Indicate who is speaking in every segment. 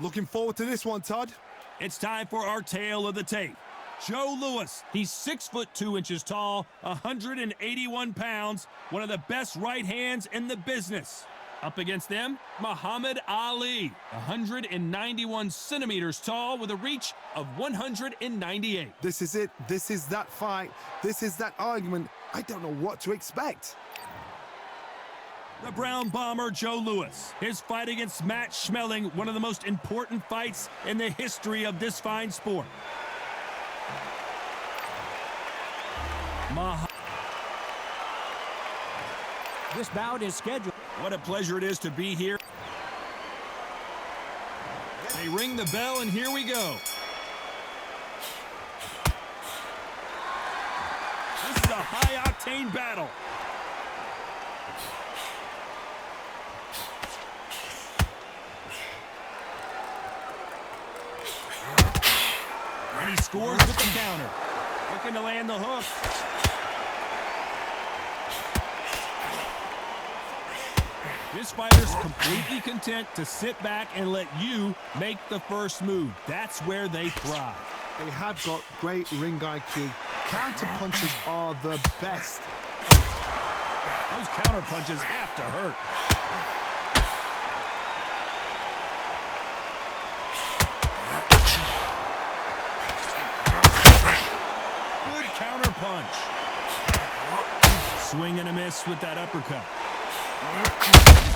Speaker 1: Looking forward to this one, Todd.
Speaker 2: It's time for our tale of the tape. Joe Louis, he's 6 foot 2 inches tall, 181 pounds, one of the best right hands in the business. Up against them, Muhammad Ali, 191 centimeters tall with a reach of 198.
Speaker 1: This is it. This is that fight. This is that argument. I don't know what to expect.
Speaker 2: The Brown Bomber, Joe Louis. His fight against Matt Schmeling, one of the most important fights in the history of this fine sport.
Speaker 3: This bout is scheduled.
Speaker 2: What a pleasure it is to be here. They ring the bell, and here we go. This is a high-octane battle. And he scores with the counter. Looking to land the hook. This fighter's completely content to sit back and let you make the first move. That's where they thrive.
Speaker 1: They have got great ring IQ. Counter punches are the best.
Speaker 2: Those counter punches have to hurt. Good counter punch. Swing and a miss with that uppercut.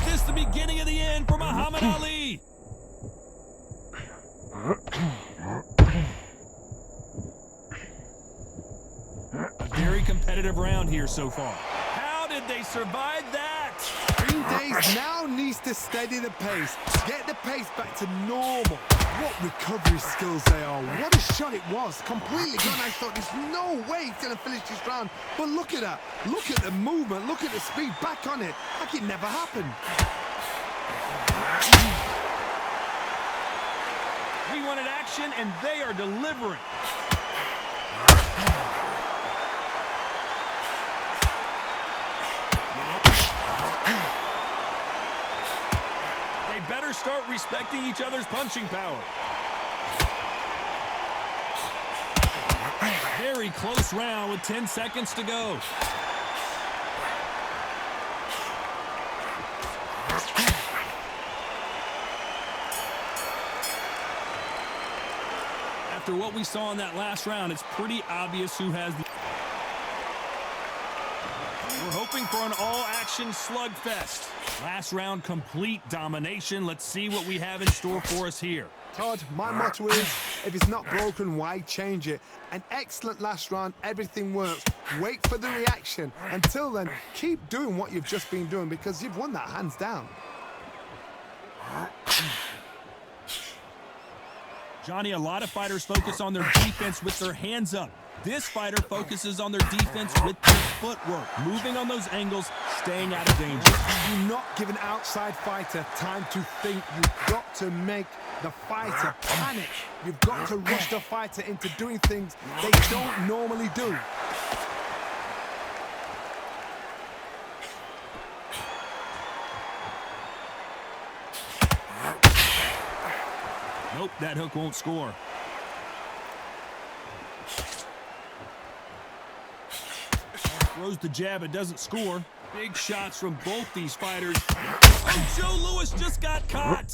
Speaker 2: Is this the beginning of the end for Muhammad Ali? A very competitive round here so far. How did they survive that?
Speaker 1: Green Days now needs to steady the pace. Get the pace back to normal. What recovery skills they are. What a shot it was. Completely gone. I thought there's no way he's going to finish this round. But look at that. Look at the movement. Look at the speed. Back on it. Like it never happened.
Speaker 2: We wanted action, and they are delivering. They better start respecting each other's punching power. Very close round with 10 seconds to go. After what we saw in that last round, it's pretty obvious who has the... We're hoping for an all-action slugfest. Last round, complete domination. Let's see what we have in store for us here.
Speaker 1: Todd, my motto is, if it's not broken, why change it? An excellent last round, everything works. Wait for the reaction. Until then, keep doing what you've just been doing because you've won that hands down.
Speaker 2: Johnny, a lot of fighters focus on their defense with their hands up. This fighter focuses on their defense with their footwork, moving on those angles, staying out of danger.
Speaker 1: Do not give an outside fighter time to think. You've got to make the fighter panic. You've got to rush the fighter into doing things they don't normally do.
Speaker 2: Nope, that hook won't score. Throws the jab, it doesn't score. Big shots from both these fighters. Oh, Joe Louis just got caught.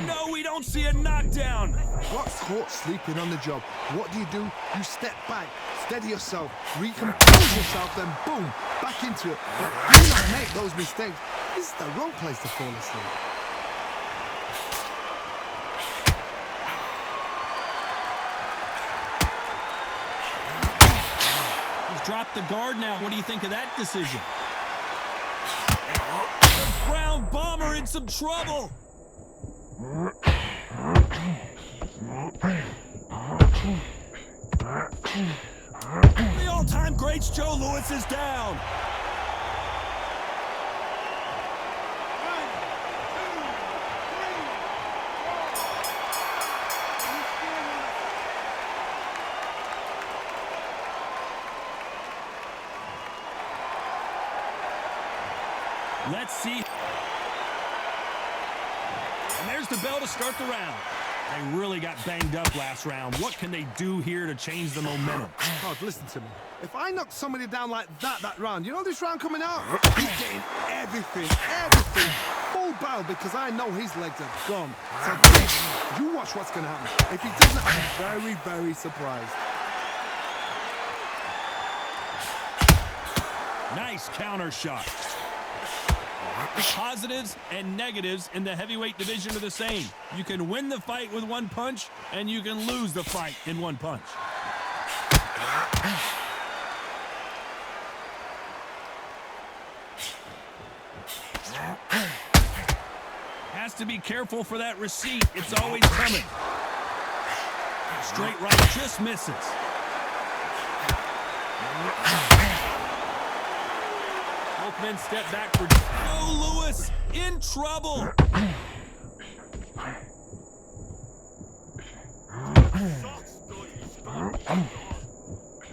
Speaker 2: No, we don't see a knockdown.
Speaker 1: Got caught sleeping on the job. What do? You step back, steady yourself, recompose yourself, then boom, back into it. But do not make those mistakes. This is the wrong place to fall asleep.
Speaker 2: Drop the guard now. What do you think of that decision? The Brown Bomber in some trouble. The all-time greats, Joe Louis, is down. Let's see. And there's the bell to start the round. They really got banged up last round. What can they do here to change the momentum?
Speaker 1: God, listen to me. If I knock somebody down like that round, you know this round coming out? He's getting everything, full barrel, because I know his legs are gone. So this, you watch what's going to happen. If he doesn't, I'm very, very surprised.
Speaker 2: Nice counter shot. Positives and negatives in the heavyweight division are the same. You can win the fight with one punch, and you can lose the fight in one punch. Has to be careful for that receipt. It's always coming. Straight right just misses. Both men step back for Joe Louis in trouble.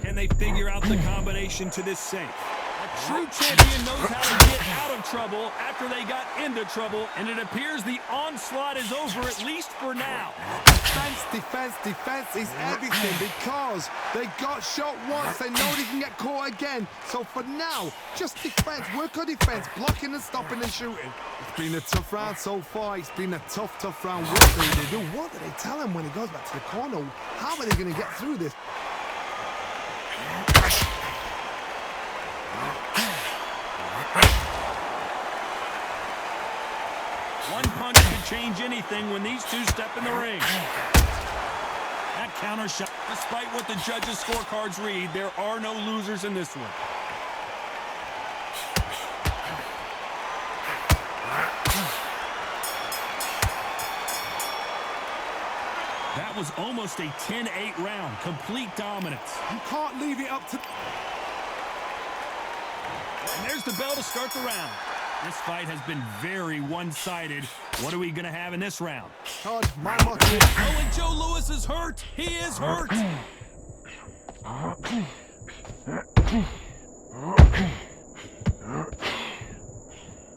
Speaker 2: Can they figure out the combination to this safe? A true champion knows how to get out of trouble after they got into trouble, and it appears the onslaught is over, at least for now.
Speaker 1: Defense is everything, because they got shot once. They know they can get caught again. So for now, just defense. Work on defense, blocking and stopping and shooting. It's been a tough round so far. It's been a tough round. What do they do? What do they tell him when he goes back to the corner? How are they going to get through this?
Speaker 2: One punch could change anything when these two step in the ring. That counter shot. Despite what the judges' scorecards read, there are no losers in this one. That was almost a 10-8 round. Complete dominance.
Speaker 1: You can't leave it up to...
Speaker 2: And there's the bell to start the round. This fight has been very one-sided. What are we going to have in this round?
Speaker 1: God, my motto.
Speaker 2: Oh, and Joe Louis is hurt. He is hurt.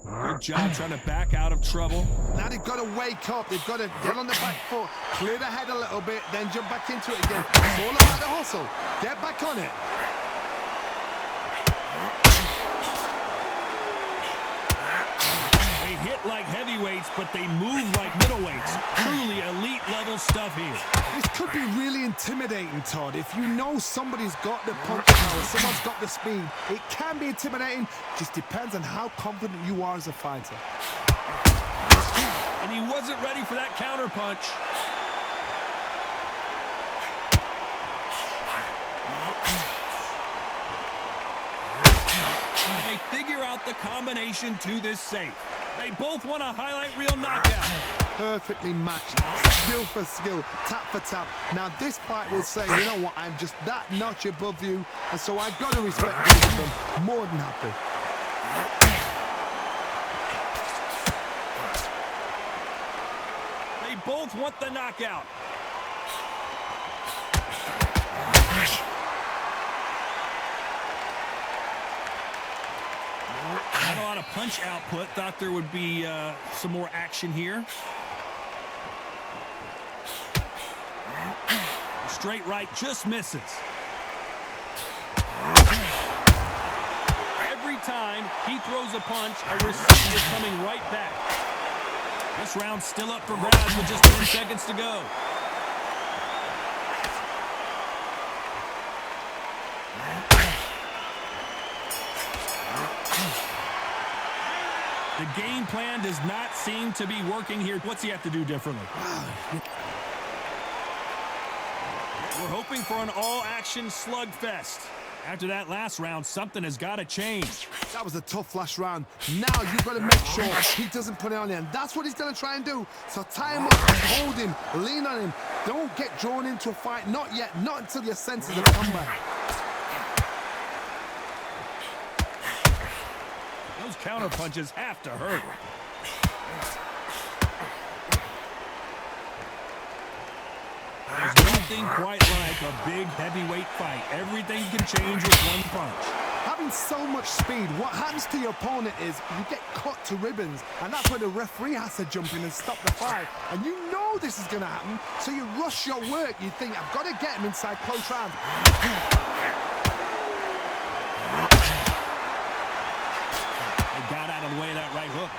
Speaker 2: Good job trying to back out of trouble.
Speaker 1: Now they've got to wake up. They've got to get on the back foot, clear the head a little bit, then jump back into it again. It's all about the hustle. Get back on it.
Speaker 2: Hit like heavyweights, but they move like middleweights. Truly elite level stuff here.
Speaker 1: This could be really intimidating, Todd. If you know somebody's got the punch power, someone's got the speed, it can be intimidating. Just depends on how confident you are as a fighter.
Speaker 2: And he wasn't ready for that counter punch. They figure out the combination to this safe. They both want a highlight reel knockout.
Speaker 1: Perfectly matched, skill for skill, tap for tap. Now this fight will say, you know what, I'm just that notch above you, and so I've got to respect both of them. More than happy.
Speaker 2: They both want the knockout. Not a lot of punch output. Thought there would be some more action here. Straight right just misses. Every time he throws a punch, a receipt is coming right back. This round's still up for grabs with just 10 seconds to go. The game plan does not seem to be working here. What's he have to do differently? We're hoping for an all-action slugfest. After that last round, something has got to change.
Speaker 1: That was a tough last round. Now you've got to make sure he doesn't put it on him. That's what he's going to try and do. So tie him up, hold him, lean on him. Don't get drawn into a fight. Not yet. Not until your senses have come back.
Speaker 2: Those counter punches have to hurt. There's nothing quite like a big heavyweight fight. Everything can change with one punch.
Speaker 1: Having so much speed, what happens to your opponent is you get cut to ribbons, and that's where the referee has to jump in and stop the fight. And you know this is going to happen, so you rush your work. You think, I've got to get him inside close round.
Speaker 2: They got out of the way of that right hook.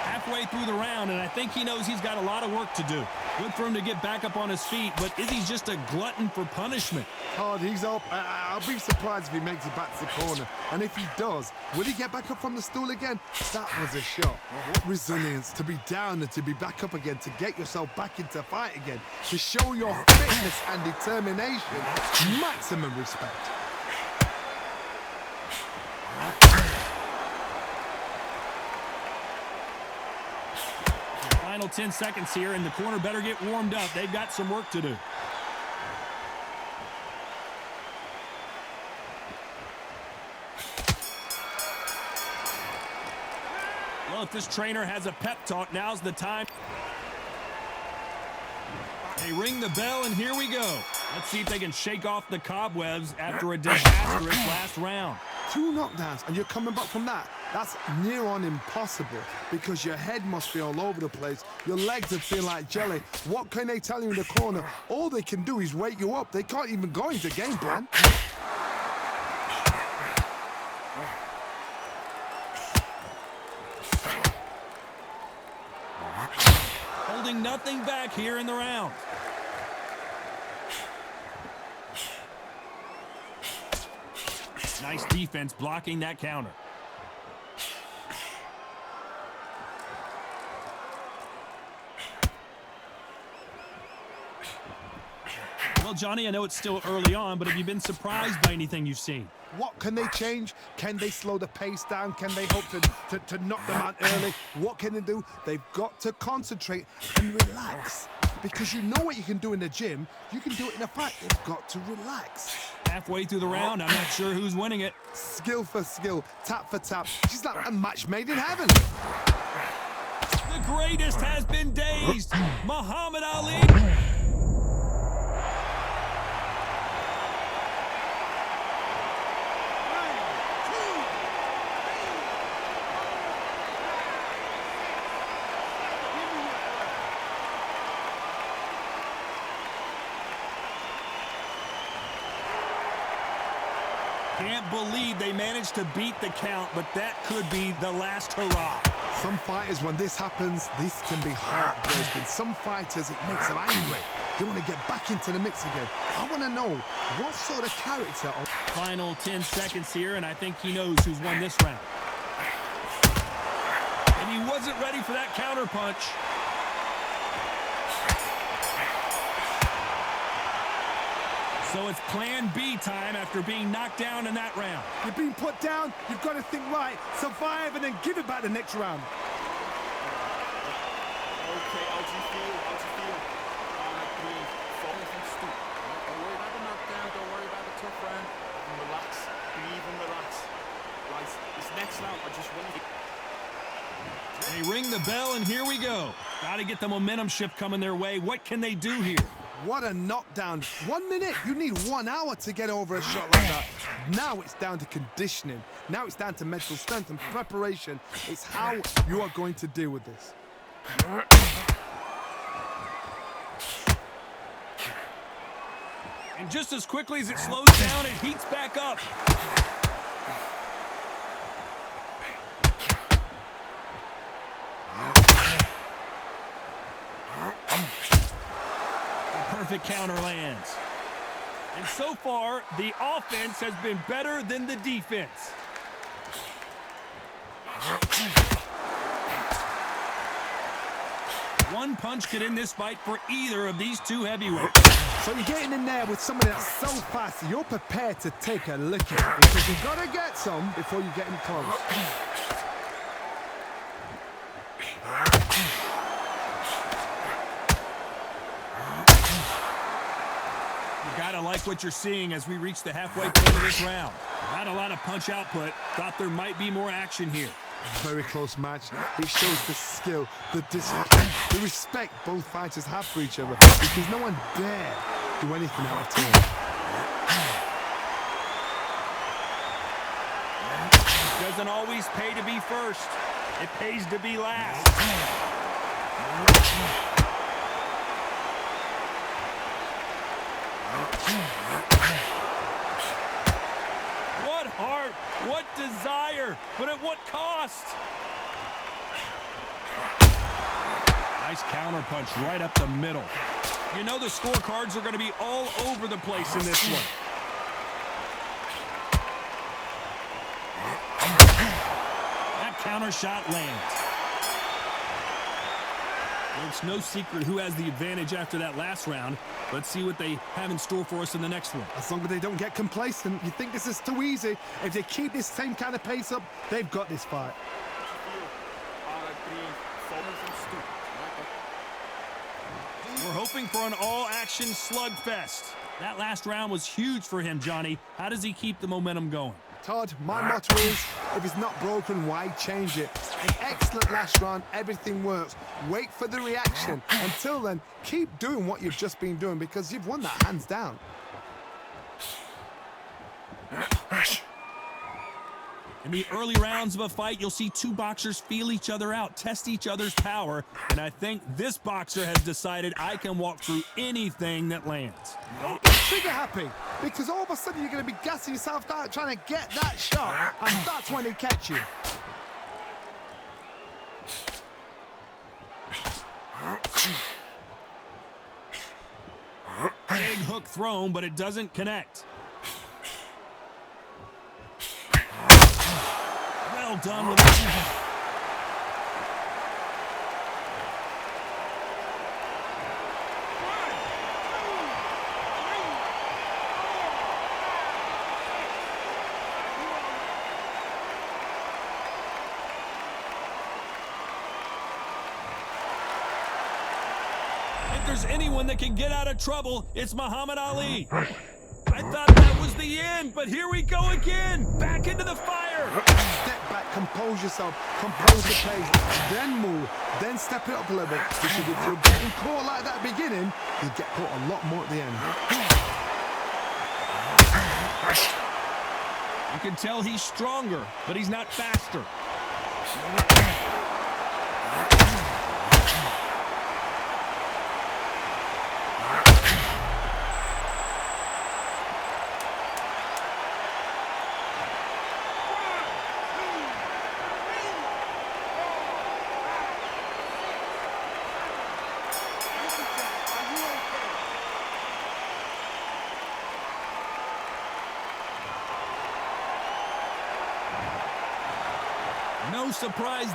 Speaker 2: Halfway through the round, and I think he knows he's got a lot of work to do. Good for him to get back up on his feet, but is he just a glutton for punishment?
Speaker 1: Hard, he's up. I'll be surprised if he makes it back to the corner. And if he does, will he get back up from the stool again? That was a shot. What resilience to be down and to be back up again, to get yourself back into fight again, to show your fitness and determination. Maximum respect.
Speaker 2: Final 10 seconds here, and the corner better get warmed up. They've got some work to do. Well, if this trainer has a pep talk, now's the time. They ring the bell, and here we go. Let's see if they can shake off the cobwebs after a disastrous last round.
Speaker 1: 2 knockdowns, and you're coming back from that. That's near on impossible because your head must be all over the place. Your legs would feel like jelly. What can they tell you in the corner? All they can do is wake you up. They can't even go into game plan.
Speaker 2: Holding nothing back here in the round. Nice defense blocking that counter. Well, Johnny, I know it's still early on, but have you been surprised by anything you've seen?
Speaker 1: What can they change? Can they slow the pace down? Can they hope to knock them out early? What can they do? They've got to concentrate and relax. Because you know what you can do in the gym, you can do it in a fight. They've got to relax.
Speaker 2: Halfway through the round, I'm not sure who's winning it.
Speaker 1: Skill for skill, tap for tap. She's like a match made in heaven.
Speaker 2: The greatest has been dazed. Muhammad Ali. Can't believe they managed to beat the count, but that could be the last hurrah.
Speaker 1: Some fighters, when this happens, this can be heartbreaking. Some fighters, it makes them angry. They want to get back into the mix again. I want to know what sort of character.
Speaker 2: Final 10 seconds here, and I think he knows who's won this round. And he wasn't ready for that counter punch. So it's plan B time after being knocked down in that round.
Speaker 1: You're being put down, you've got to think right, survive, and then give it back the next round.
Speaker 4: Okay, how do you feel? How do you feel? Breathe. Focus and stoop. Don't worry about the knockdown. Don't worry about the tough round. And relax. Breathe and relax. Right, this next round, I just want to...
Speaker 2: They ring the bell, and here we go. Got to get the momentum shift coming their way. What can they do here?
Speaker 1: What a knockdown. 1 minute. You need 1 hour to get over a shot like that. Now it's down to conditioning. Now it's down to mental strength and preparation. It's how you are going to deal with this.
Speaker 2: And just as quickly as it slows down, it heats back up. Perfect counter lands. And so far, the offense has been better than the defense. One punch could end this fight for either of these two heavyweights.
Speaker 1: So you're getting in there with somebody that's so fast, you're prepared to take a licking because you've got to get some before you get in close.
Speaker 2: gotta like what you're seeing as we reach the halfway point of this round. Not a lot of punch output. Thought there might be more action here.
Speaker 1: Very close match. It shows the skill, the discipline, the respect both fighters have for each other, because no one dare do anything out of turn.
Speaker 2: Doesn't always pay to be first. It pays to be last. What heart, what desire, but at what cost? Nice counter punch right up the middle. You know the scorecards are going to be all over the place in this one. That counter shot lands. Well, it's no secret who has the advantage after that last round. Let's see what they have in store for us in the next one.
Speaker 1: As long as they don't get complacent, you think this is too easy. If they keep this same kind of pace up, they've got this fight.
Speaker 2: We're hoping for an all-action slugfest. That last round was huge for him, Johnny. How does he keep the momentum going?
Speaker 1: Todd, my motto is, if it's not broken, why change it? An excellent last round, everything works. Wait for the reaction. Until then, keep doing what you've just been doing, because you've won that hands down.
Speaker 2: In the early rounds of a fight, you'll see two boxers feel each other out, test each other's power, and I think this boxer has decided I can walk through anything that lands.
Speaker 1: Don't get trigger happy, because all of a sudden you're going to be gassing yourself out trying to get that shot, and that's when they catch you.
Speaker 2: Big hook thrown, but it doesn't connect. Well done with that. If there's anyone that can get out of trouble, it's Muhammad Ali. I thought that was the end, but here we go again. Back into the fire.
Speaker 1: Step back, compose yourself, compose the pace, then move, then step it up a little bit. Because if you're getting caught like that at the beginning, you'll get caught a lot more at the end.
Speaker 2: You can tell he's stronger, but he's not faster. No surprise.